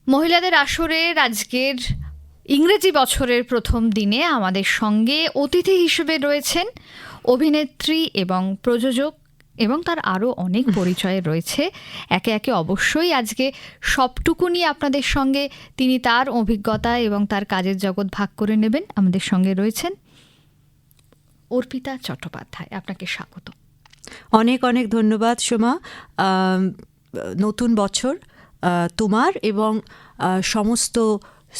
মহিলাদের আসরের আজকের ইংরেজি বছরের প্রথম দিনে আমাদের সঙ্গে অতিথি হিসেবে রয়েছেন অভিনেত্রী এবং প্রযোজক, এবং তার আরও অনেক পরিচয় রয়েছে। একে একে অবশ্যই আজকে সবটুকু নিয়ে আপনাদের সঙ্গে তিনি তার অভিজ্ঞতা এবং তার কাজের জগৎ ভাগ করে নেবেন। আমাদের সঙ্গে রয়েছেন অর্পিতা চট্টোপাধ্যায়। আপনাকে স্বাগত। অনেক অনেক ধন্যবাদ সোমা। নতুন বছর তোমার এবং সমস্ত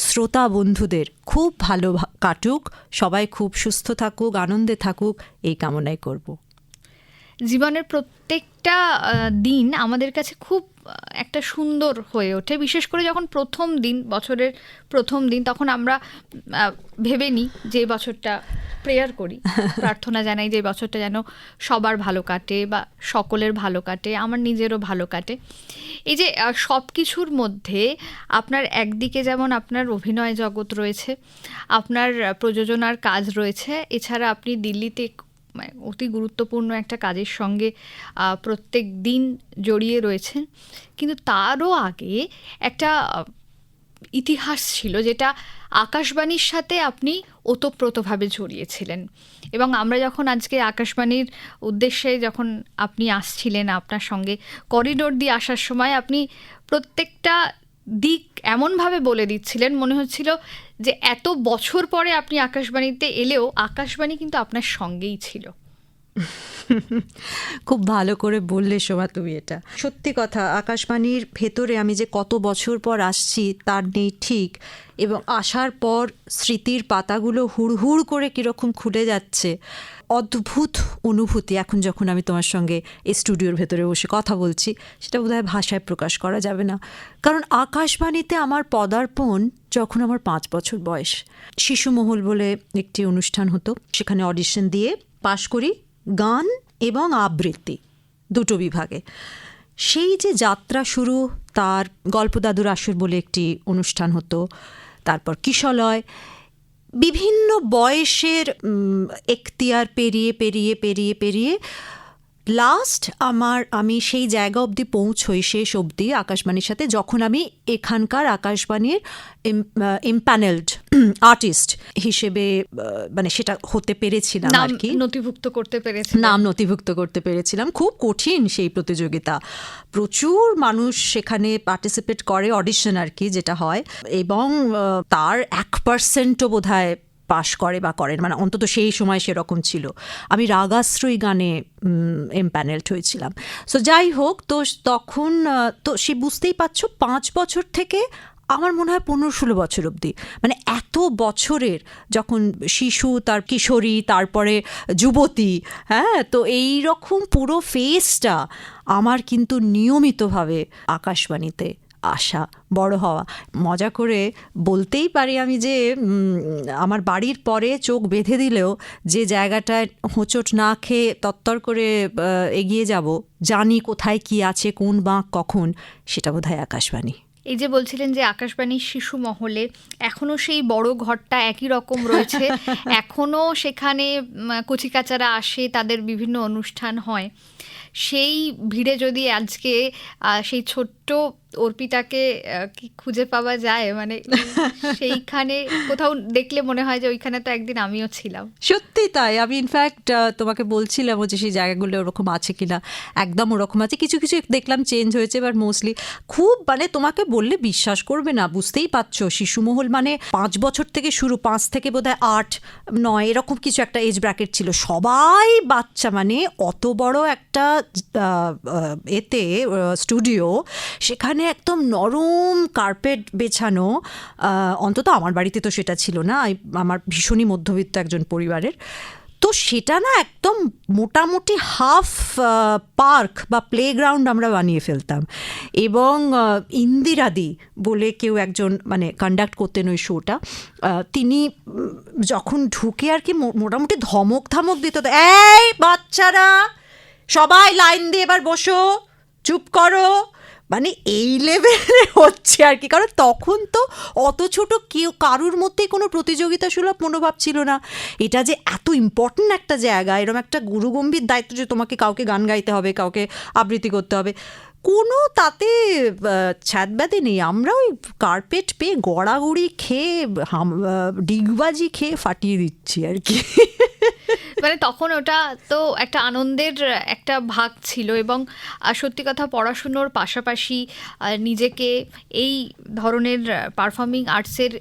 শ্রোতা বন্ধুদের খুব ভালো কাটুক, সবাই খুব সুস্থ থাকুক, আনন্দে থাকুক, এই কামনাই করব। জীবনের প্রত্যেকটা দিন আমাদের কাছে খুব একটা সুন্দর হয়ে ওঠে, বিশেষ করে যখন প্রথম দিন, বছরের প্রথম দিন, তখন আমরা ভেবে নিই যে বছরটা প্রেয়ার করি, প্রার্থনা জানাই যে বছরটা যেন সবার ভালো কাটে বা সকলের ভালো কাটে, আমার নিজেরও ভালো কাটে। এই যে সব কিছুর মধ্যে আপনার একদিকে যেমন আপনার অভিনয় জগৎ রয়েছে, আপনার প্রযোজনার কাজ রয়েছে, এছাড়া আপনি দিল্লিতে অতি গুরুত্বপূর্ণ একটা কাজের সঙ্গে প্রত্যেক দিন জড়িয়ে রয়েছেন। কিন্তু তারও আগে একটা ইতিহাস ছিল যেটা আকাশবাণীর সাথে আপনি ওতপ্রোতভাবে জড়িয়েছিলেন। এবং আমরা যখন আজকে আকাশবাণীর উদ্দেশ্যে যখন আপনি আসছিলেন, আপনার সঙ্গে করিডোর দিয়ে আসার সময় আপনি প্রত্যেকটা দিক এমনভাবে বলে দিচ্ছিলেন, মনে হচ্ছিল যে এত বছর পরে আপনি আকাশবাণীতে এলেও আকাশবাণী কিন্তু আপনার সঙ্গেই ছিল। খুব ভালো করে বললে সোমা তুমি। এটা সত্যি কথা, আকাশবাণীর ভেতরে আমি যে কত বছর পর আসছি তার নেই ঠিক, এবং আসার পর স্মৃতির পাতাগুলো হুড়হুড় করে কীরকম খুলে যাচ্ছে। অদ্ভুত অনুভূতি এখন যখন আমি তোমার সঙ্গে এই স্টুডিওর ভেতরে বসে কথা বলছি, সেটা বোধহয় ভাষায় প্রকাশ করা যাবে না। কারণ আকাশবাণীতে আমার পদার্পণ যখন আমার 5 বছর বয়স, শিশুমহল বলে একটি অনুষ্ঠান হতো, সেখানে অডিশন দিয়ে পাশ করি, গান এবং আবৃত্তি দুটো বিভাগে। সেই যে যাত্রা শুরু, তার গল্প দাদুর আসর বলে একটি অনুষ্ঠান হতো, তারপর কিশলয়, বিভিন্ন বয়সের এখতিয়ার পেরিয়ে পেরিয়ে পেরিয়ে পেরিয়ে লাস্ট আমি সেই জায়গা অবধি পৌঁছই, শেষ অবধি আকাশবাণীর সাথে, যখন আমি এখানকার আকাশবাণীর ইম্প্যানেলড আর্টিস্ট হিসেবে মানে সেটা হতে পেরেছিলাম আর কি, নাম নথিভুক্ত করতে পেরেছিলাম। খুব কঠিন সেই প্রতিযোগিতা, প্রচুর মানুষ সেখানে পার্টিসিপেট করে, অডিশন আর কি যেটা হয়, এবং তার 1%ও বোধহয় পাশ করে বা করেন, মানে অন্তত সেই সময় সেরকম ছিল। আমি রাগাশ্রয়ী গানে এমপ্যানেলড হয়েছিলাম। সো যাই হোক, তো তখন তো সে বুঝতেই পারছো 5 বছর থেকে আমার মনে হয় 15-16 বছর অবধি, মানে এত বছরের যখন শিশু, তার কিশোরী, তারপরে যুবতী, হ্যাঁ, তো এই রকম পুরো ফেজটা আমার কিন্তু নিয়মিতভাবে আকাশবাণীতে আসা, বড় হওয়া। মজা করে বলতেই পারি আমি যে আমার বাড়ির পরে চোখ বেঁধে দিলেও যে জায়গাটায় হোঁচট না খেয়ে তত্তর করে এগিয়ে যাব, জানি কোথায় কি আছে, কোন বাঁক কখন, সেটা বোধহয় আকাশবাণী। এই যে বলছিলেন যে আকাশবাণীর শিশু মহলে এখনও সেই বড় ঘরটা একই রকম রয়েছে, এখনও সেখানে কচিকাচারা আসে, তাদের বিভিন্ন অনুষ্ঠান হয়। সেই ভিড়ে যদি আজকে সেই ছোট্ট অর্পিতাকে কি খুঁজে পাওয়া যায়, মানে সেইখানে কোথাও দেখলে মনে হয় যে ওইখানে তো একদিন আমিও ছিলাম। সত্যি তাই। আমি ইনফ্যাক্ট তোমাকে বলছিলাম যে সেই জায়গাগুলো ওরকম আছে কিনা, একদম ওরকম আছে। কিছু কিছু দেখলাম চেঞ্জ হয়েছে, এবার মোস্টলি খুব, মানে তোমাকে বললে বিশ্বাস করবে না, বুঝতেই পারছো, শিশুমহল মানে 5 বছর থেকে শুরু, 5 থেকে বোধহয় 8-9 এরকম কিছু একটা এজ ব্র্যাকেট ছিল, সবাই বাচ্চা, মানে অত বড় একটা এতে স্টুডিও, সেখানে একদম নরম কার্পেট বেছানো, অন্তত আমার বাড়িতে তো সেটা ছিল না, আমার ভীষণই মধ্যবিত্ত একজন পরিবারের, তো সেটা না একদম মোটামুটি হাফ পার্ক বা প্লেগ্রাউন্ড আমরা বানিয়ে ফেলতাম। এবং ইন্দিরাদি বলে কেউ একজন মানে কন্ডাক্ট করতেন ওই শোটা, তিনি যখন ঢুকে আর কি মোটামুটি ধমক দিত, এই বাচ্চারা সবাই লাইন দিয়ে এবার বসো, চুপ করো, মানে এই লেভেলে হচ্ছে আর কি। কারণ তখন তো অত ছোট কেউ, কারুর মধ্যেই কোনো প্রতিযোগিতা সুলভ মনোভাব ছিল না। এটা যে এত ইম্পর্ট্যান্ট একটা জায়গা, এরকম একটা গুরুগম্ভীর দায়িত্ব যে তোমাকে কাউকে গান গাইতে হবে, কাউকে আবৃত্তি করতে হবে, কোনো তাতে ছ্যাদব্যাদে নেই। আমরা ওই কার্পেট পেয়ে গড়াগড়ি খেয়ে ডিগবাজি খেয়ে ফাটিয়ে দিচ্ছি আর কি। মানে তখন ওটা তো একটা আনন্দের একটা ভাগ ছিল, এবং সত্যি কথা পড়াশুনোর পাশাপাশি নিজেকে এই ধরনের পারফর্মিং আর্টসের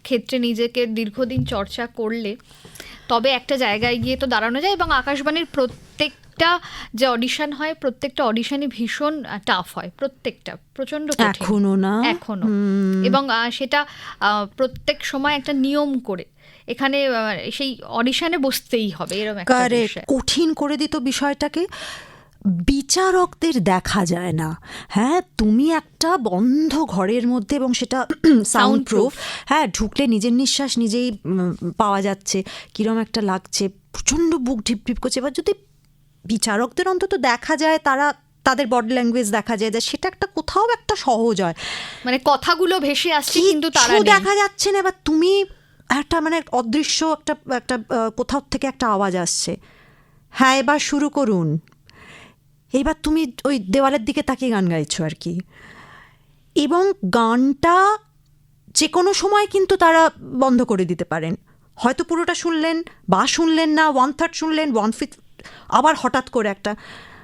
ক্ষেত্রে নিজেকে দীর্ঘদিন চর্চা করলে তবে একটা জায়গায় গিয়ে তো দাঁড়ানো যায়। এবং আকাশবাণীর প্রত্যেকটা যে অডিশন হয়, প্রত্যেকটা অডিশনই ভীষণ টাফ হয়, প্রত্যেকটা প্রচণ্ড কঠিন এখনো না, এখনো। এবং সেটা প্রত্যেক সময় একটা নিয়ম করে এখানে সেই অডিশনে বসতেই হবে, এরকম একটা বিষয়। কঠিন করে দিত বিষয়টাকে। বিচারকদের দেখা যায় না। হ্যাঁ, তুমি একটা বন্ধ ঘরের মধ্যে, এবং সেটা সাউন্ড প্রুফ, হ্যাঁ, ঢুকলে নিজের নিঃশ্বাস নিজেই পাওয়া যাচ্ছে, কিরম একটা লাগছে, প্রচণ্ড বুক ঢিপ ঢিপ করছে। এবার যদি বিচারকদের অন্তত দেখা যায়, তাদের বডি ল্যাঙ্গুয়েজ দেখা যায়, সেটা একটা কোথাও একটা সহজ হয়। মানে কথাগুলো ভেসে আসছে কিন্তু তারা দেখা যাচ্ছে না। এবার তুমি একটা মানে অদৃশ্য একটা কোথাও থেকে একটা আওয়াজ আসছে, হ্যাঁ এবার শুরু করুন, এইবার তুমি ওই দেওয়ালের দিকে তাকিয়ে গান গাইছো আর কি। এবং গানটা যে কোনো সময় কিন্তু তারা বন্ধ করে দিতে পারেন, হয়তো পুরোটা শুনলেন বা শুনলেন না, 1/3 শুনলেন, 1/5, আবার হঠাৎ করে একটা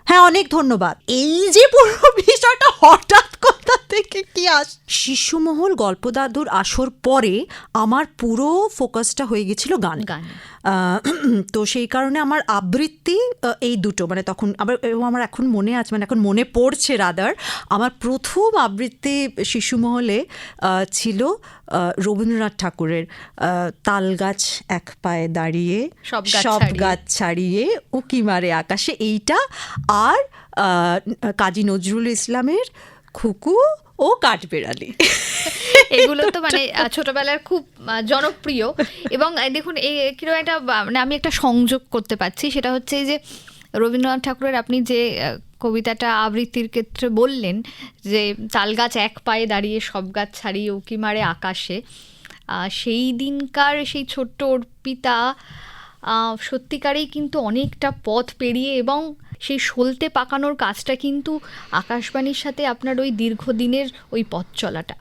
হ্যাঁ অনেক ধন্যবাদ। এই যে পুরো বিষয়টা হঠাৎ কোথা থেকে কি শিশুমহল গল্পদাদুর আসর পরে আমার পুরো ফোকাসটা হয়ে গেছিল গান। তো সেই কারণে আমার আবৃত্তি এই দুটো, মানে তখন আমার এখন মনে আছে, মানে এখন মনে পড়ছে রাদার, আমার প্রথম আবৃত্তি শিশুমহলে ছিল রবীন্দ্রনাথ ঠাকুরের তাল গাছ এক পায়ে দাঁড়িয়ে সব গাছ ছাড়িয়ে উকি মারে আকাশে, এইটা, আর কাজী নজরুল ইসলামের খুকু ও কাঠবেড়ালি। এগুলো তো মানে ছোটবেলার খুব জনপ্রিয়। এবং দেখুন এই কিরকম একটা মানে আমি একটা সংযোগ করতে পারছি, সেটা হচ্ছে এই যে রবীন্দ্রনাথ ঠাকুরের আপনি যে কবিতাটা আবৃত্তির ক্ষেত্রে বললেন যে তাল গাছ এক পায়ে দাঁড়িয়ে সব গাছ ছাড়িয়ে উকি মারে আকাশে, সেই দিনকার সেই ছোট্ট অর্পিতা সত্যিকারেই কিন্তু অনেকটা পথ পেরিয়ে, এবং সেই সলতে পাকানোর কাজটা কিন্তু আকাশবাণীর সাথে আপনার ওই দীর্ঘদিনের ওই পথ চলাটা।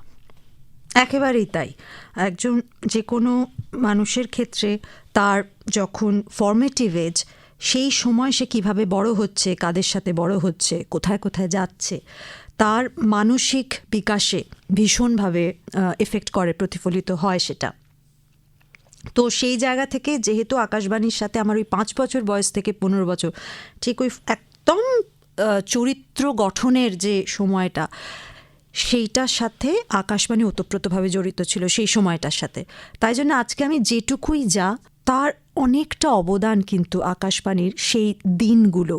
একেবারেই তাই। একজন যে কোনো মানুষের ক্ষেত্রে তার যখন ফর্মেটিভ এজ, সেই সময় সে কিভাবে বড় হচ্ছে, কাদের সাথে বড় হচ্ছে, কোথায় কোথায় যাচ্ছে, তার মানসিক বিকাশে ভীষণভাবে এফেক্ট করে, প্রতিফলিত হয় সেটা। তো সেই জায়গা থেকে যেহেতু আকাশবাণীর সাথে আমার ওই 5 বছর বয়স থেকে 15 বছর, ঠিক ওই একদম চরিত্র গঠনের যে সময়টা, সেইটার সাথে আকাশবাণী ওতপ্রোতভাবে জড়িত ছিল সেই সময়টার সাথে। তাই জন্য আজকে আমি যেটুকুই তার অনেকটা অবদান কিন্তু আকাশবাণীর সেই দিনগুলো,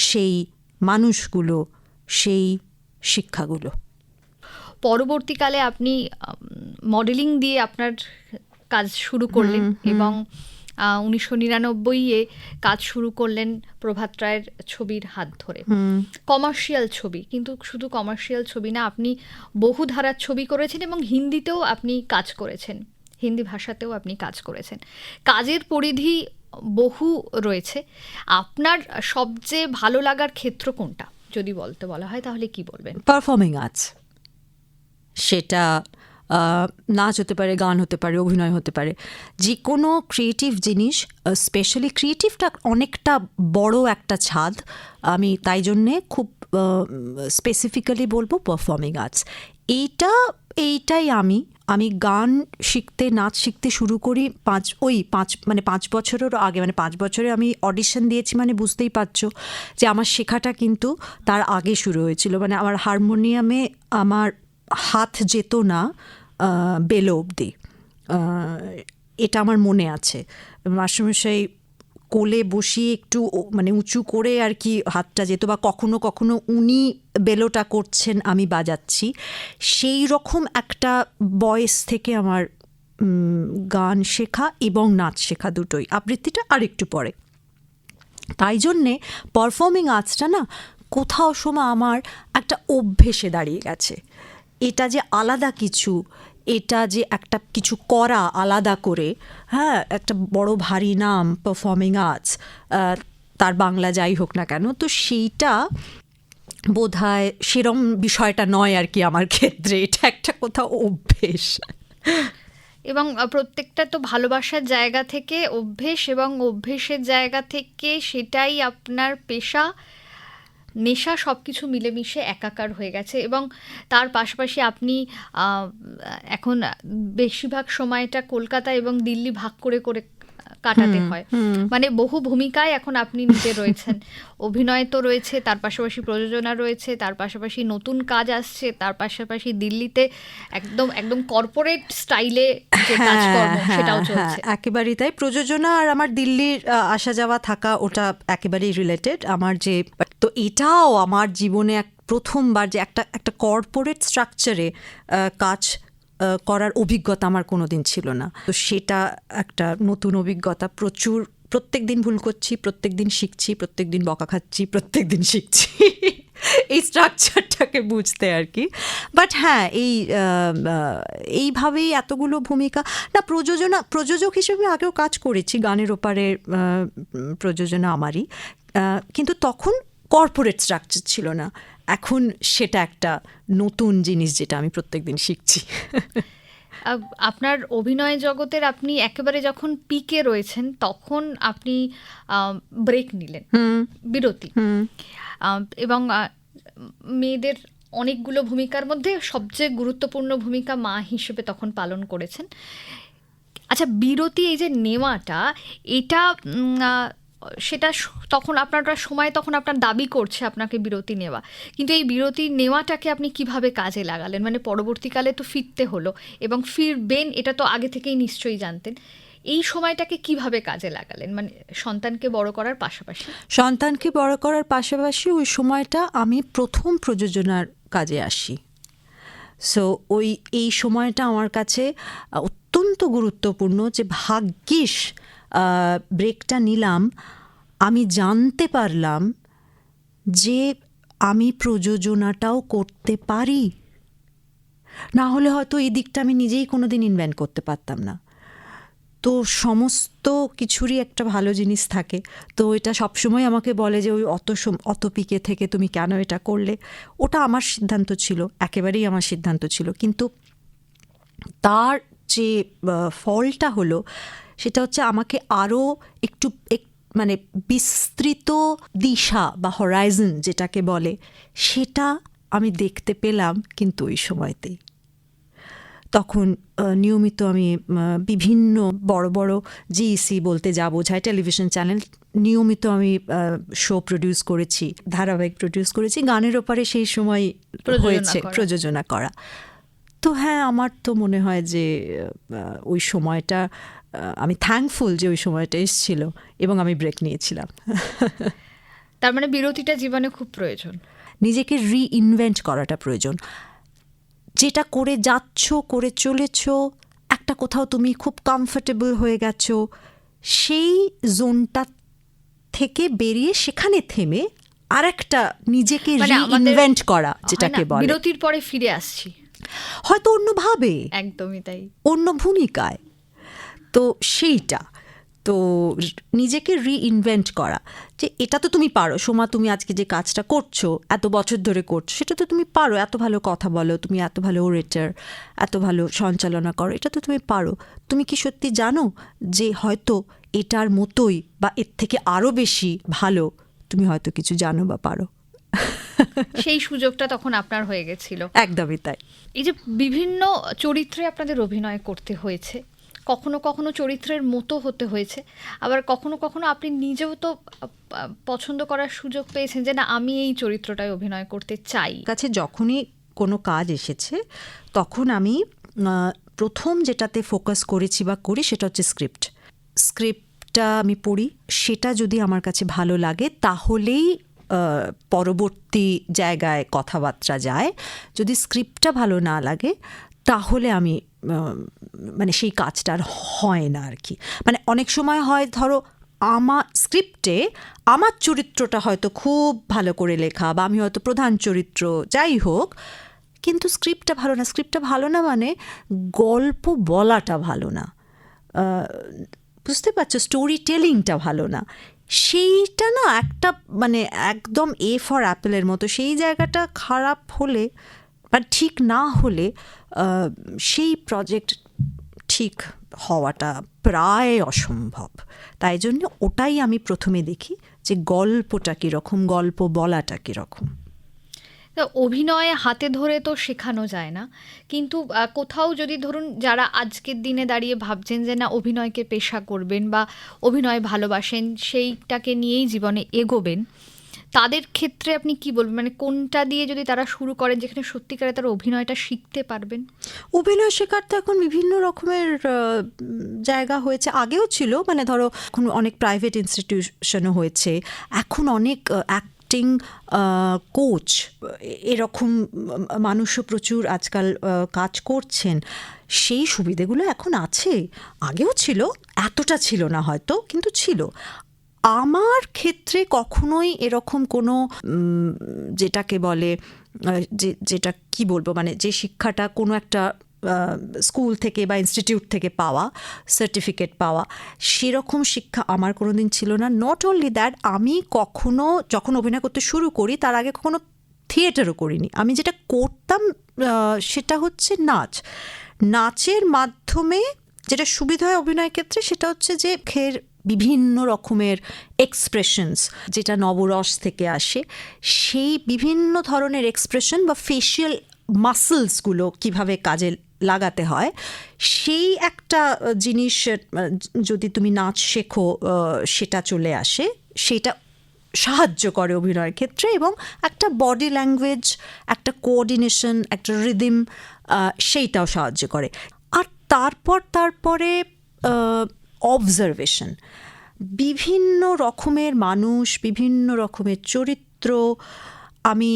সেই মানুষগুলো, সেই শিক্ষাগুলো। পরবর্তীকালে আপনি মডেলিং দিয়ে আপনার কাজ শুরু করলেন, এবং 1999-এ কাজ শুরু করলেন প্রভাত রায়ের ছবির হাত ধরে। কমার্শিয়াল ছবি, কিন্তু শুধু কমার্শিয়াল ছবি না, আপনি বহু ধারার ছবি করেছেন, এবং হিন্দিতেও আপনি কাজ করেছেন, হিন্দি ভাষাতেও আপনি কাজ করেছেন। কাজের পরিধি বহু রয়েছে। আপনার সবচেয়ে ভালো লাগার ক্ষেত্র কোনটা যদি বলা হয়, তাহলে কি বলবেন? Performing arts. সেটা নাচ হতে পারে, গান হতে পারে, অভিনয় হতে পারে, যে কোনো ক্রিয়েটিভ জিনিস, স্পেশালি ক্রিয়েটিভটা অনেকটা বড় একটা ছাদ। আমি তাই জন্যে খুব স্পেসিফিক্যালি বলবো পারফর্মিং আর্টস। এইটাই আমি গান শিখতে, নাচ শিখতে শুরু করি 5 বছরেরও আগে, মানে 5 বছরে আমি অডিশন দিয়েছি, মানে বুঝতেই পারছো যে আমার শেখাটা কিন্তু তার আগে শুরু হয়েছিল। মানে আমার হারমোনিয়ামে আমার হাত যেত না বেলো অবধি, এটা আমার মনে আছে। মাস্টারমশাই কোলে বসিয়ে একটু মানে উঁচু করে আর কি হাতটা যেত, বা কখনো কখনো উনি বেলোটা করছেন, আমি বাজাচ্ছি। সেই রকম একটা বয়স থেকে আমার গান শেখা এবং নাচ শেখা দুটোই, আবৃত্তিটা আরেকটু পরে। তাই জন্যে পারফর্মিং আর্টসটা না কোথাও সময় আমার একটা অভ্যেসে দাঁড়িয়ে গেছে। এটা যে আলাদা কিছু, এটা যে একটা কিছু করা আলাদা করে, হ্যাঁ, একটা বড় ভারী নাম পারফর্মিং আর্টস, তার বাংলা যাই হোক না কেন, তো সেইটা বোধহয় সেরম বিষয়টা নয় আর কি আমার ক্ষেত্রে, এটা একটা কোথাও অভ্যেস। এবং প্রত্যেকটা তো ভালোবাসার জায়গা থেকে অভ্যেস, এবং অভ্যেসের জায়গা থেকে সেটাই আপনার পেশা, নেশা, সব কিছু মিলেমিশে একাকার হয়ে গেছে। এবং তার পাশাপাশি আপনি এখন বেশিরভাগ সময়টা কলকাতা এবং দিল্লি ভাগ করে করে কাটাতে হয়, মানে বহু ভূমিকায় এখন আপনি নিজে রয়েছেন। অভিনয় তো রয়েছে, তার পাশাপাশি প্রযোজনা রয়েছে, তার পাশাপাশি নতুন কাজ আসছে, তার পাশাপাশি দিল্লিতে একদম একদম কর্পোরেট স্টাইলে যে কাজকর্ম সেটাও চলছে। একেবারেই তাই। প্রযোজনা আর আমার দিল্লির আসা যাওয়া থাকা ওটা একেবারেই রিলেটেড। আমার যে, তো এটাও আমার জীবনে প্রথমবার যে একটা কর্পোরেট স্ট্রাকচারে কাজ করার অভিজ্ঞতা আমার কোনো দিন ছিল না। তো সেটা একটা নতুন অভিজ্ঞতা। প্রত্যেক দিন ভুল করছি, প্রত্যেক দিন শিখছি, প্রত্যেক দিন বকা খাচ্ছি, প্রত্যেক দিন শিখছি এই স্ট্রাকচারটাকে বুঝতে আর কি। বাট হ্যাঁ, এইভাবেই এতগুলো ভূমিকা না, প্রযোজক হিসেবে আগেও কাজ করেছি, গানের ওপারে প্রযোজনা আমারই, কিন্তু তখন কর্পোরেট স্ট্রাকচার ছিল না। এখন সেটা একটা নতুন জিনিস যেটা আমি প্রত্যেকদিন শিখছি। আপনার অভিনয় জগতের আপনি একেবারে যখন পিকে রয়েছেন তখন আপনি ব্রেক নিলেন, বিরতি, এবং মেয়েদের অনেকগুলো ভূমিকার মধ্যে সবচেয়ে গুরুত্বপূর্ণ ভূমিকা মা হিসেবে তখন পালন করেছেন। আচ্ছা, বিরতি এই যে নেওয়াটা, এটা সেটা তখন আপনার সময়, তখন আপনার দাবি করছে আপনাকে বিরতি নেওয়া, কিন্তু এই বিরতি নেওয়াটাকে আপনি কিভাবে কাজে লাগালেন? মানে পরবর্তীকালে তো ফিরতে হলো, এবং ফিরবেন এটা তো আগে থেকেই নিশ্চয়ই জানতেন। এই সময়টাকে কিভাবে কাজে লাগালেন, মানে সন্তানকে বড় করার পাশাপাশি? ওই সময়টা আমি প্রথম প্রযোজনার কাজে আসি। সো এই সময়টা আমার কাছে অত্যন্ত গুরুত্বপূর্ণ, যে ভাগ্যিস ব্রেকটা নিলাম। আমি জানতে পারলাম যে আমি প্রযোজনাটাও করতে পারি, না হলে হয়তো এই দিকটা আমি নিজেই কোনো দিন ইনভেন্ট করতে পারতাম না। তো সমস্ত কিছুরই একটা ভালো জিনিস থাকে। তো এটা সবসময় আমাকে বলে যে ওই অত পিকে থেকে তুমি কেন এটা করলে। ওটা আমার সিদ্ধান্ত ছিল, একেবারেই আমার সিদ্ধান্ত ছিল, কিন্তু তার যে ফলটা হলো সেটা হচ্ছে আমাকে আরও একটু মানে বিস্তৃত দিশা বা হরাইজন যেটাকে বলে, সেটা আমি দেখতে পেলাম কিন্তু ওই সময়তেই। তখন নিয়মিত আমি বিভিন্ন বড় বড় জিইসি বলতে যা বোঝায় টেলিভিশন চ্যানেল, নিয়মিত আমি শো প্রডিউস করেছি, ধারাবাহিক প্রডিউস করেছি। গানের ওপারে সেই সময় হয়েছে প্রযোজনা করা। তো হ্যাঁ, আমার তো মনে হয় যে ওই সময়টা আমি থ্যাঙ্কফুল যে ওই সময়টা এসেছিল এবং আমি ব্রেক নিয়েছিলাম। তার মানে বিরতিটা জীবনে খুব প্রয়োজন, নিজেকে রিইনভেন্ট করাটা প্রয়োজন। যেটা করে যাচ্ছ, করে চলেছ, একটা কোথাও তুমি খুব কমফোর্টেবল হয়ে গেছো, সেই জোনটা থেকে বেরিয়ে সেখানে থেমে আর একটা নিজেকে রিইনভেন্ট করা, যেটাকে বলে বিরতির পরে ফিরে আসছি, হয়তো অন্যভাবে, একদমই তাই, অন্য ভূমিকায়। তো সেইটা তো নিজেকে রিইনভেন্ট করা, যে এটা তো তুমি পারো সোমা, তুমি আজকে যে কাজটা করছো, এত বছর ধরে করছো, সেটা তো তুমি পারো, এত ভালো কথা বলো তুমি, এত ভালো ওরেটার, এত ভালো সঞ্চালনা করো, এটা তো তুমি পারো। তুমি কি সত্যি জানো যে হয়তো এটার মতোই বা এর থেকে আরও বেশি ভালো তুমি হয়তো কিছু জানো বা পারো? সেই সুযোগটা তখন আপনার হয়ে গেছিল। একদমই তাই। এই যে বিভিন্ন চরিত্রে আপনাদের অভিনয় করতে হয়েছে, কখনো কখনো চরিত্রের মতো হতে হয়েছে, আবার কখনো কখনো আপনি নিজেও তো পছন্দ করার সুযোগ পেয়েছেন যে না, আমি এই চরিত্রটায় অভিনয় করতে চাই। কাছে যখনই কোনো কাজ এসেছে তখন আমি প্রথম যেটাতে ফোকাস করেছি বা করি সেটা হচ্ছে স্ক্রিপ্টটা আমি পড়ি। সেটা যদি আমার কাছে ভালো লাগে তাহলেই পরবর্তী জায়গায় কথাবার্তা যায়। যদি স্ক্রিপ্টটা ভালো না লাগে তাহলে আমি মানে সেই কাজটা আর হয় না আর কি। মানে অনেক সময় হয়, ধরো আমার স্ক্রিপ্টে আমার চরিত্রটা হয়তো খুব ভালো করে লেখা, বা আমি হয়তো প্রধান চরিত্র, যাই হোক, কিন্তু স্ক্রিপ্টটা ভালো না মানে গল্প বলাটা ভালো না, বুঝতে পারছো, স্টোরি টেলিংটা ভালো না, সেইটা না একটা মানে একদম এ ফর অ্যাপেলের মতো, সেই জায়গাটা খারাপ হলে বা ঠিক না হলে সেই প্রজেক্ট ঠিক হওয়াটা প্রায় অসম্ভব। তাই জন্য ওটাই আমি প্রথমে দেখি যে গল্পটা কীরকম, গল্প বলাটা কীরকম। তা অভিনয়ে হাতে ধরে তো শেখানো যায় না, কিন্তু কোথাও যদি ধরুন যারা আজকের দিনে দাঁড়িয়ে ভাবছেন যে না অভিনয়কে পেশা করবেন বা অভিনয় ভালোবাসেন, সেইটাকে নিয়েই জীবনে এগোবেন, তাদের ক্ষেত্রে আপনি কি বলবেন? মানে কোনটা দিয়ে যদি তারা শুরু করেন যেখানে সত্যিকারে তারা অভিনয়টা শিখতে পারবেন? অভিনয় শেখার তো এখন বিভিন্ন রকমের জায়গা হয়েছে, আগেও ছিল, মানে ধরো এখন অনেক প্রাইভেট ইনস্টিটিউশনও হয়েছে, এখন অনেক অ্যাক্টিং কোচ এরকম মানুষও প্রচুর আজকাল কাজ করছেন। সেই সুবিধেগুলো এখন আছে, আগেও ছিল, এতটা ছিল না হয়তো, কিন্তু ছিল। আমার ক্ষেত্রে কখনোই এরকম কোনো যেটাকে বলে যেটা কি বলবো, মানে যে শিক্ষাটা কোনো একটা স্কুল থেকে বা ইনস্টিটিউট থেকে পাওয়া, সার্টিফিকেট পাওয়া, সেরকম শিক্ষা আমার কোনো দিন ছিল না। নট অনলি দ্যাট, আমি কখনো যখন অভিনয় করতে শুরু করি তার আগে কখনো থিয়েটারও করিনি। আমি যেটা করতাম সেটা হচ্ছে নাচের মাধ্যমে যেটা সুবিধা হয় অভিনয়ের ক্ষেত্রে সেটা হচ্ছে যে মুখের বিভিন্ন রকমের এক্সপ্রেশনস যেটা নবরস থেকে আসে, সেই বিভিন্ন ধরনের এক্সপ্রেশন বা ফেশিয়াল মাসলসগুলো কিভাবে কাজে লাগাতে হয়, সেই একটা জিনিস যদি তুমি নাচ শেখো সেটা চলে আসে, সেটা সাহায্য করে অভিনয়ের ক্ষেত্রে। এবং একটা বডি ল্যাঙ্গুয়েজ, একটা কোঅর্ডিনেশন, একটা রিদিম, সেইটাও সাহায্য করে। আর তারপরে অবজারভেশন, বিভিন্ন রকমের মানুষ, বিভিন্ন রকমের চরিত্র আমি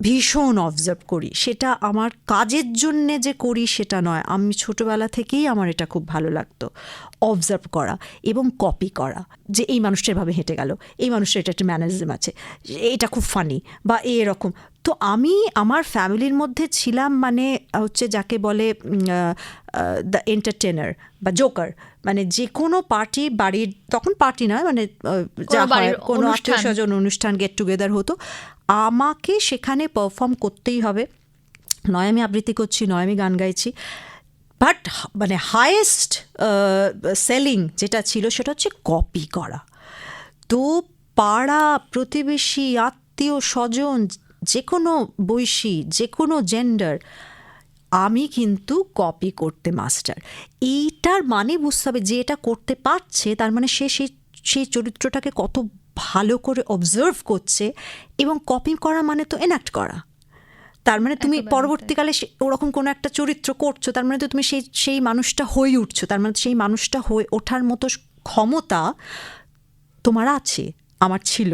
ভীষণ অবজার্ভ করি। সেটা আমার কাজের জন্যে যে করি সেটা নয়, আমি ছোটোবেলা থেকেই আমার এটা খুব ভালো লাগতো, অবজার্ভ করা এবং কপি করা, যে এই মানুষটা এভাবে হেঁটে গেল, এই মানুষটার এটা একটা ম্যানারিজম আছে, এটা খুব ফানি বা এরকম। তো আমি আমার ফ্যামিলির মধ্যে ছিলাম মানে হচ্ছে যাকে বলে দ্য এন্টারটেনার বা জোকার, মানে যে কোনো পার্টি, বাড়ির তখন পার্টি নয়, মানে যা হয় কোনো আত্মীয় স্বজন অনুষ্ঠান, গেট টুগেদার হতো, আমাকে সেখানে পারফর্ম করতেই হবে। নয় আমি আবৃত্তি করছি, নয় আমি গান গাইছি, বাট মানে হায়েস্ট সেলিং যেটা ছিল সেটা হচ্ছে কপি করা। তো পাড়া প্রতিবেশী, আত্মীয় স্বজন, যে কোনো বয়সী, যে কোনো জেন্ডার, আমি কিন্তু কপি করতে মাস্টার। এইটার মানে বুঝতে হবে যে এটা করতে পারছে তার মানে সে সেই চরিত্রটাকে কত ভালো করে অবজার্ভ করছে। এবং কপি করা মানে তো এনাক্ট করা, তার মানে তুমি পরবর্তীকালে ওরকম কোনো একটা চরিত্র করছো, তার মানে তো তুমি সেই মানুষটা হয়ে উঠছো, তার মানে সেই মানুষটা হয়ে ওঠার মতো ক্ষমতা তোমার আছে, আমার ছিল।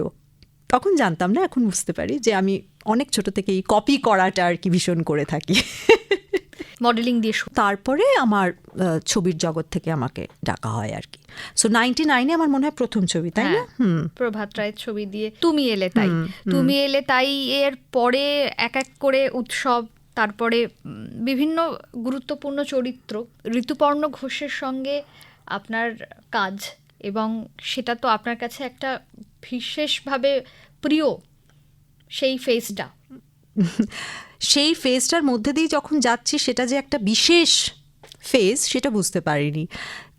তখন জানতাম না, এখন বুঝতে পারি যে আমি অনেক ছোট থেকে এই কপি করাটা আর কি ভীষণ করে থাকি। মডেলিং দিয়ে তারপরে আমার ছবির জগৎ থেকে আমাকে ডাকা হয় আর কি। সো 99-এ আমার মনে হয় প্রথম ছবি, তাই না? প্রভাত রায়ের ছবি দিয়ে তুমি এলে তাই। তুমি এলে তাই এর পরে এক এক করে উৎসব, তারপরে বিভিন্ন গুরুত্বপূর্ণ চরিত্র, ঋতুপর্ণ ঘোষের সঙ্গে আপনার কাজ, এবং সেটা তো আপনার কাছে একটা বিশেষভাবে প্রিয় সেই ফেজটা। সেই ফেজটার মধ্যে দিয়ে যখন যাচ্ছি সেটা যে একটা বিশেষ ফেজ সেটা বুঝতে পারিনি।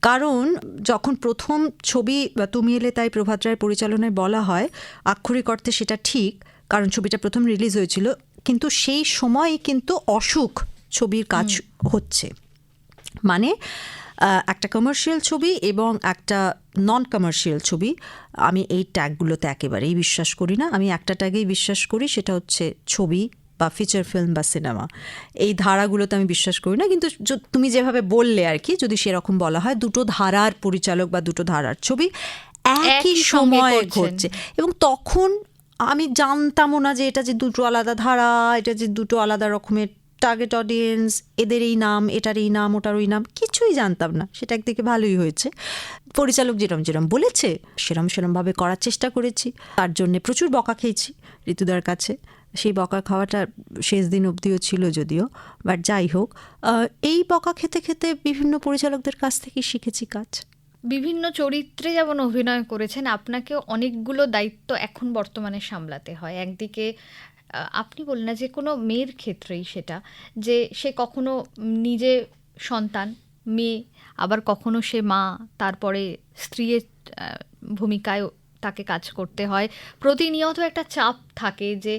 কারণ যখন প্রথম ছবি তুমি এলে তাই প্রভাত রায়ের পরিচালনায় বলা হয়, আক্ষরিক অর্থে সেটা ঠিক, কারণ ছবিটা প্রথম রিলিজ হয়েছিল, কিন্তু সেই সময় কিন্তু অসুখ ছবির কাজ হচ্ছে, মানে একটা কমার্শিয়াল ছবি এবং একটা নন কমার্শিয়াল ছবি। আমি এই ট্যাগগুলোতে একেবারেই বিশ্বাস করি না, আমি একটা ট্যাগেই বিশ্বাস করি, সেটা হচ্ছে ছবি বা ফিচার ফিল্ম বা সিনেমা, এই ধারাগুলোতে আমি বিশ্বাস করি না। কিন্তু তুমি যেভাবে বললে আর কি, যদি সেরকম বলা হয় দুটো ধারার পরিচালক বা দুটো ধারার ছবি একই সময় ঘটছে, এবং তখন আমি জানতামও না যে এটা যে দুটো আলাদা ধারা, এটা যে দুটো আলাদা রকমের টার্গেট অডিয়েন্স, এদের এই নাম, এটার এই নাম, ওটার ওই নাম, কিছুই জানতাম না। সেটা একদিকে ভালোই হয়েছে, পরিচালক যেরম বলেছে সেরমভাবে করার চেষ্টা করেছি। তার জন্যে প্রচুর বকা খেয়েছি ঋতুদার কাছে, সেই বকা খাওয়াটা শেষ দিন অবধিও ছিল যদিও, বাট যাই হোক, এই বকা খেতে খেতে বিভিন্ন পরিচালকদের কাছ থেকেই শিখেছি কাজ। বিভিন্ন চরিত্রে যেমন অভিনয় করেছেন, আপনাকে অনেকগুলো দায়িত্ব এখন বর্তমানে সামলাতে হয়। একদিকে আপনি বললেন না যে কোনো মেয়ের ক্ষেত্রেই সেটা, যে সে কখনো নিজে সন্তান, মেয়ে, আবার কখনো সে মা, তারপরে স্ত্রীর ভূমিকায় তাকে কাজ করতে হয়। প্রতিনিয়ত একটা চাপ থাকে যে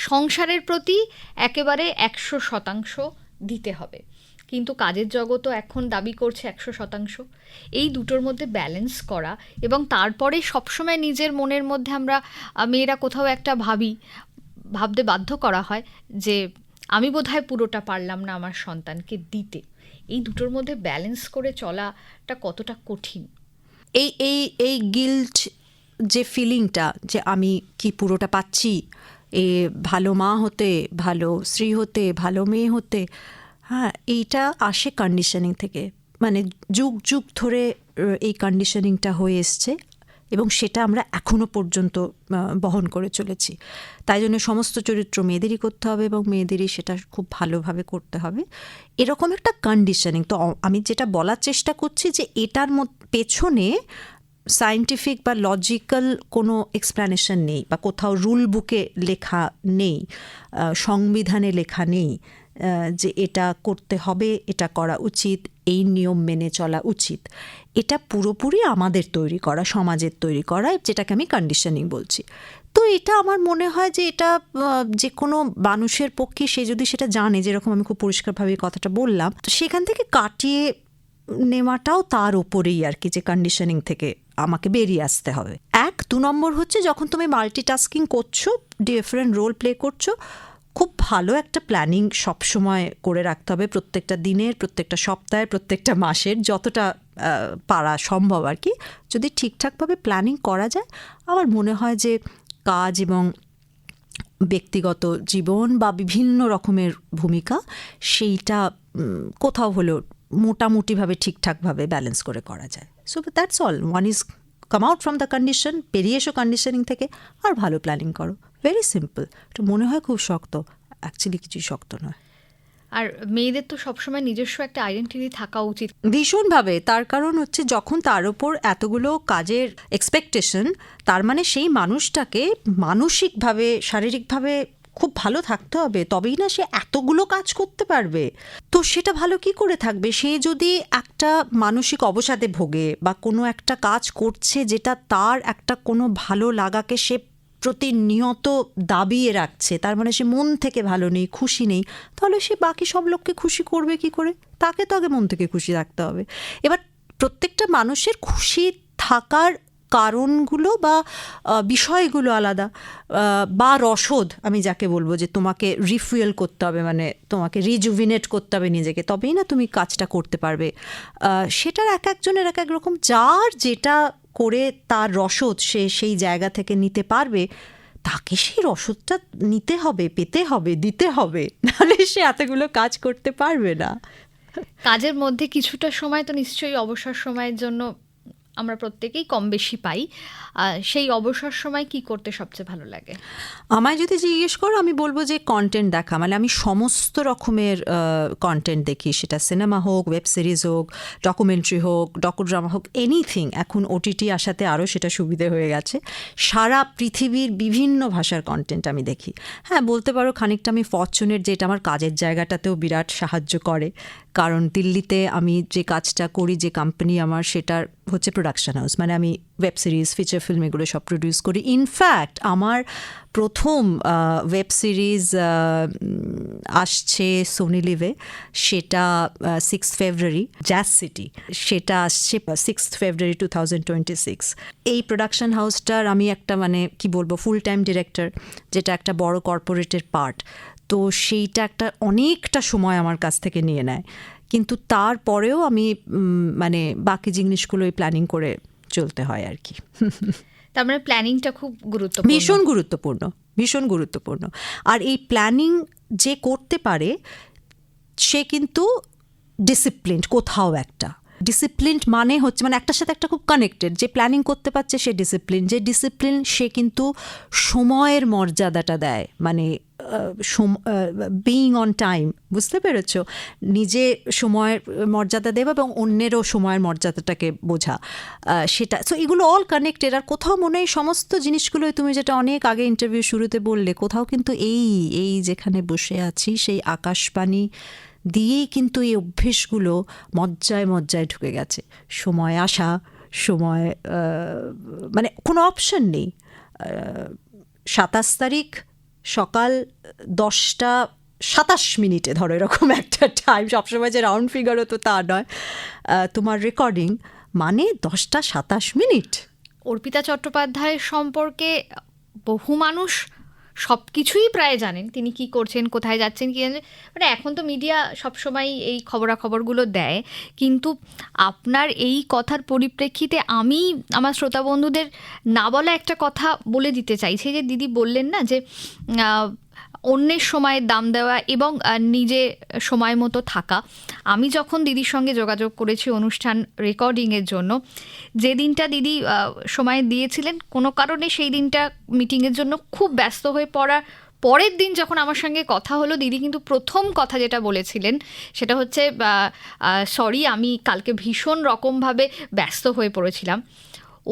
সংসারের প্রতি একেবারে 100% দিতে হবে, কিন্তু কাজের জগৎও এখন দাবি করছে 100%। এই দুটোর মধ্যে ব্যালেন্স করা, এবং তারপরে সবসময় নিজের মনের মধ্যে আমরা মেয়েরা কোথাও একটা ভাবতে বাধ্য করা হয় যে আমি বোধহয় পুরোটা পারলাম না আমার সন্তানকে দিতে। এই দুটোর মধ্যে ব্যালেন্স করে চলাটা কতটা কঠিন? এই এই এই গিল্ট যে ফিলিংটা, যে আমি কি পুরোটা পাচ্ছি এ ভালো মা হতে, ভালো স্ত্রী হতে, ভালো মেয়ে হতে, হ্যাঁ, এইটা আসে কন্ডিশনিং থেকে। মানে যুগ যুগ ধরে এই কন্ডিশনিংটা হয়ে এসছে এবং সেটা আমরা এখনো পর্যন্ত বহন করে চলেছি। তাই জন্য সমস্ত চরিত্র মেয়েদেরই করতে হবে এবং মেয়েদেরই সেটা খুব ভালোভাবে করতে হবে, এরকম একটা কন্ডিশনিং। তো আমি যেটা বলার চেষ্টা করছি যে এটার পেছনে সায়েন্টিফিক বা লজিক্যাল কোনো এক্সপ্লানেশন নেই, বা কোথাও রুল বুকে লেখা নেই, সংবিধানে লেখা নেই যে এটা করতে হবে, এটা করা উচিত, এই নিয়ম মেনে চলা উচিত। এটা পুরোপুরি আমাদের তৈরি করা, সমাজের তৈরি করা, যেটাকে আমি কন্ডিশনিং বলছি। তো এটা আমার মনে হয় যে এটা যে কোনো মানুষের পক্ষে, সে যদি সেটা জানে, যেরকম আমি খুব পরিষ্কারভাবে কথাটা বললাম, তো সেখান থেকে কাটিয়ে নেওয়াটাও তার ওপরেই আর কি, যে কন্ডিশনিং থেকে আমাকে বেরিয়ে আসতে হবে। 2 নম্বর হচ্ছে, যখন তুমি মাল্টিটাস্কিং করছো, ডিফারেন্ট রোল প্লে করছো, খুব ভালো একটা প্ল্যানিং সবসময় করে রাখতে হবে, প্রত্যেকটা দিনের, প্রত্যেকটা সপ্তাহের, প্রত্যেকটা মাসের, যতটা পারা সম্ভব আর কি। যদি ঠিকঠাকভাবে প্ল্যানিং করা যায়, আমার মনে হয় যে কাজ এবং ব্যক্তিগত জীবন বা বিভিন্ন রকমের ভূমিকা, সেইটা কোথাও হলেও মোটামুটিভাবে ঠিকঠাকভাবে ব্যালেন্স করে করা যায়। So that's all. One is come out from the condition, বেরিয়ে এসো কন্ডিশনিং থেকে, আর ভালো প্ল্যানিং করো। Very simple. এটা মনে হয় খুব শক্ত, অ্যাকচুয়ালি কিছুই শক্ত নয়। আর মেয়েদের তো সবসময় নিজস্ব একটা আইডেন্টিটি থাকা উচিত। ভীষণভাবে। তার কারণ হচ্ছে, যখন তার উপর এতগুলো কাজের এক্সপেকটেশন, তার মানে সেই মানুষটাকে মানসিকভাবে, শারীরিকভাবে খুব ভালো থাকতে হবে, তবেই না সে এতগুলো কাজ করতে পারবে। তো সেটা ভালো কি করে থাকবে? সে যদি একটা মানসিক অবসাদে ভোগে, বা কোনো একটা কাজ করছে যেটা তার একটা কোনো ভালো লাগাকে সে প্রতিনিয়ত দাবিয়ে রাখছে, তার মানে সে মন থেকে ভালো নেই, খুশি নেই, তাহলে সে বাকি সব লোককে খুশি করবে কি করে? তাকে তো আগে মন থেকে খুশি রাখতে হবে। এবার প্রত্যেকটা মানুষের খুশি থাকার কারণগুলো বা বিষয়গুলো আলাদা, বা রসদ আমি যাকে বলবো, যে তোমাকে রিফুয়েল করতে হবে, মানে তোমাকে রিজুভিনেট করতে হবে নিজেকে, তবেই না তুমি কাজটা করতে পারবে। সেটার এক একজনের এক এক রকম, যার যেটা করে তার রসদ সে সেই জায়গা থেকে নিতে পারবে, তাকে সেই রসদটা নিতে হবে, পেতে হবে, দিতে হবে, নাহলে সে এতগুলো কাজ করতে পারবে না। কাজের মধ্যে কিছুটা সময় তো নিশ্চয়ই অবসর সময়ের জন্য আমরা প্রত্যেকেই কম বেশি পাই। সেই অবসর সময় কি করতে সবচেয়ে ভালো লাগে? আমায় যদি জিজ্ঞেস করো, আমি বলবো যে কন্টেন্ট দেখা। মানে আমি সমস্ত রকমের কন্টেন্ট দেখি, সেটা সিনেমা হোক, ওয়েব সিরিজ হোক, ডকুমেন্টারি হোক, ডকুড্রামা হোক, এনিথিং। এখন ওটিটি আসাতে আরও সেটা সুবিধে হয়ে গেছে। সারা পৃথিবীর বিভিন্ন ভাষার কন্টেন্ট আমি দেখি। হ্যাঁ, বলতে পারো খানিকটা আমি ফরচুনেট, যেটা আমার কাজের জায়গাটাতেও বিরাট সাহায্য করে। কারণ দিল্লিতে আমি যে কাজটা করি, যে কোম্পানি আমার, সেটার হচ্ছে প্রোডাকশন হাউস। মানে আমি ওয়েব সিরিজ, ফিচার ফিল্ম এগুলো সব প্রডিউস করি। ইনফ্যাক্ট আমার প্রথম ওয়েব সিরিজ আসছে সোনি লিভে, সেটা 6 ফেব্রুয়ারি, জ্যাজ সিটি, সেটা আসছে 6 ফেব্রুয়ারি 2026। এই প্রোডাকশন হাউসটার আমি একটা, মানে কি বলবো, ফুল টাইম ডিরেক্টর, যেটা একটা বড় কর্পোরেটের পার্ট। তো সেইটা একটা অনেকটা সময় আমার কাছ থেকে নিয়ে নেয়, কিন্তু তারপরেও আমি মানে বাকি জিনিসগুলোই প্ল্যানিং করে চলতে হয় আর কি। তার মানে প্ল্যানিংটা খুব গুরুত্বপূর্ণ। ভীষণ গুরুত্বপূর্ণ, ভীষণ গুরুত্বপূর্ণ। আর এই প্ল্যানিং যে করতে পারে, সে কিন্তু ডিসিপ্লিনড। কোথাও একটা ডিসিপ্লিনড মানে হচ্ছে, মানে একটার সাথে একটা খুব কানেক্টেড। যে প্ল্যানিং করতে পারছে সে ডিসিপ্লিন, যে ডিসিপ্লিন সে কিন্তু সময়ের মর্যাদাটা দেয়। মানে বিইং অন টাইম, বুঝতে পেরেছ, নিজে সময়ের মর্যাদা দেওয়া এবং অন্যেরও সময়ের মর্যাদাটাকে বোঝা, সেটা। সো এগুলো অল কানেক্টেড। আর কোথাও মনে হয় সমস্ত জিনিসগুলো তুমি যেটা অনেক আগে ইন্টারভিউ শুরুতে বললে, কোথাও কিন্তু এই যেখানে বসে আছি সেই আকাশবাণী দিয়েই কিন্তু এই অভ্যেসগুলো মজ্জায় মজ্জায় ঢুকে গেছে। সময় আসা, সময় মানে কোনো অপশন নেই। 27 তারিখ সকাল 10:27 ধরো, এরকম একটা টাইম, সবসময় যে রাউন্ড ফিগারও তো তা নয়, তোমার রেকর্ডিং মানে 10:27। অর্পিতা চট্টোপাধ্যায় সম্পর্কে বহু মানুষ সব কিছুই প্রায় জানেন, তিনি কি করছেন, কোথায় যাচ্ছেন, কি মানে এখন তো মিডিয়া সবসময় এই খবরাখবরগুলো দেয়, কিন্তু আপনার এই কথার পরিপ্রেক্ষিতে আমি আমার শ্রোতা বন্ধুদের না বলা একটা কথা বলে দিতে চাইছি। যে দিদি বললেন না যে অন্যের সময়ের দাম দেওয়া এবং নিজে সময় মতো থাকা। আমি যখন দিদির সঙ্গে যোগাযোগ করেছি অনুষ্ঠান রেকর্ডিংয়ের জন্য, যে দিনটা দিদি সময় দিয়েছিলেন, কোনো কারণে সেই দিনটা মিটিংয়ের জন্য খুব ব্যস্ত হয়ে পড়ার পরের দিন যখন আমার সঙ্গে কথা হলো, দিদি কিন্তু প্রথম কথা যেটা বলেছিলেন সেটা হচ্ছে সরি, আমি কালকে ভীষণ রকমভাবে ব্যস্ত হয়ে পড়েছিলাম।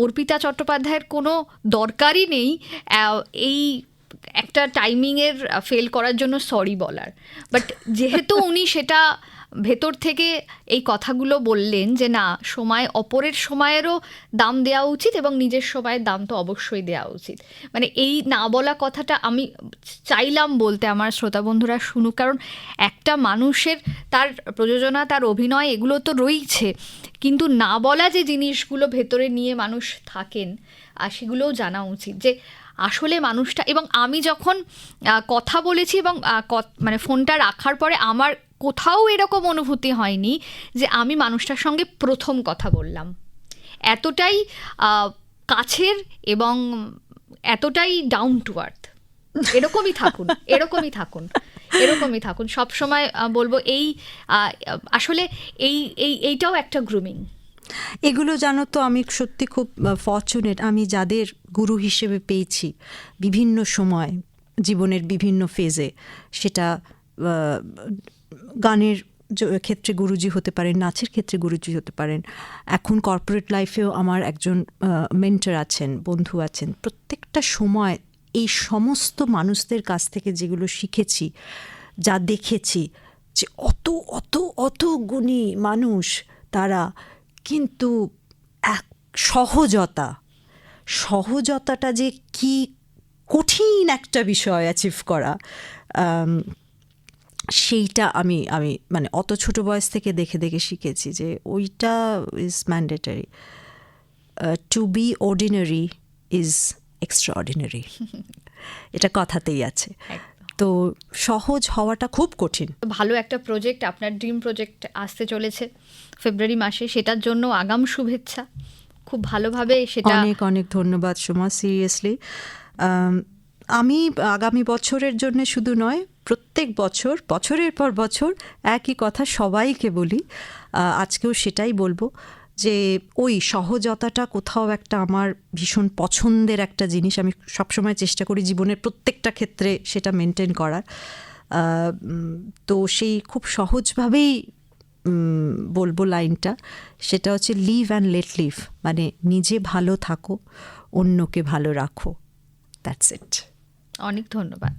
অর্পিতা চট্টোপাধ্যায়ের কোনো দরকারই নেই এই একটা টাইমিংয়ের ফেল করার জন্য সরি বলার, বাট যেহেতু উনি সেটা ভেতর থেকে এই কথাগুলো বললেন যে না, সময়, অপরের সময়েরও দাম দেওয়া উচিত এবং নিজের সময়ের দাম তো অবশ্যই দেওয়া উচিত। মানে এই না বলা কথাটা আমি চাইলাম বলতে, আমার শ্রোতা বন্ধুরা শুনুক, কারণ একটা মানুষের তার প্রযোজনা, তার অভিনয়, এগুলো তো রয়েছে, কিন্তু না বলা যে জিনিসগুলো ভেতরে নিয়ে মানুষ থাকেন, আর সেগুলোও জানা উচিত যে আসলে মানুষটা। এবং আমি যখন কথা বলেছি এবং মানে ফোনটা রাখার পরে আমার কোথাও এরকম অনুভূতি হয়নি যে আমি মানুষটার সঙ্গে প্রথম কথা বললাম। এতটাই কাছের এবং এতটাই ডাউন টু আর্থ। এরকমই থাকুন, এরকমই থাকুন, এরকমই থাকুন সবসময়। বলবো এই আসলে এইটাও একটা গ্রুমিং। এগুলো জানো তো, আমি সত্যি খুব ফরচুনেট, আমি যাদের গুরু হিসেবে পেয়েছি বিভিন্ন সময় জীবনের বিভিন্ন ফেজে, সেটা গানের ক্ষেত্রে গুরুজি হতে পারেন, নাচের ক্ষেত্রে গুরুজি হতে পারেন, এখন কর্পোরেট লাইফেও আমার একজন মেন্টর আছেন, বন্ধু আছেন। প্রত্যেকটা সময় এই সমস্ত মানুষদের কাছ থেকে যেগুলো শিখেছি, যা দেখেছি, যে অত অত অত গুণী মানুষ তারা, কিন্তু এক সহজতাটা যে কি কঠিন একটা বিষয় অ্যাচিভ করা, সেইটা আমি মানে অত ছোট বয়স থেকে দেখে দেখে শিখেছি যে ওইটা is mandatory. To be ordinary is extraordinary, এটা কথাতেই আছে। তো সহজ হওয়াটা খুব কঠিন। ভালো একটা প্রজেক্ট, আপনার ড্রিম প্রজেক্ট আসতে চলেছে ফেব্রুয়ারি মাসে, সেটার জন্য আগাম শুভেচ্ছা। খুব ভালোভাবে সেটা। অনেক অনেক ধন্যবাদ সোমা, সিরিয়াসলি। আমি আগামী বছরের জন্য শুধু নয়, প্রত্যেক বছর, বছরের পর বছর একই কথা সবাইকে বলি, আজকেও সেটাই বলবো, যে ওই সহজতাটা কোথাও একটা আমার ভীষণ পছন্দের একটা জিনিস। আমি সবসময় চেষ্টা করি জীবনের প্রত্যেকটা ক্ষেত্রে সেটা মেনটেন করার। তো সেই খুব সহজভাবেই বলবো লাইনটা, সেটা হচ্ছে লিভ অ্যান্ড লেট লিভ, মানে নিজে ভালো থাকো, অন্যকে ভালো রাখো, দ্যাটস ইট। অনেক ধন্যবাদ।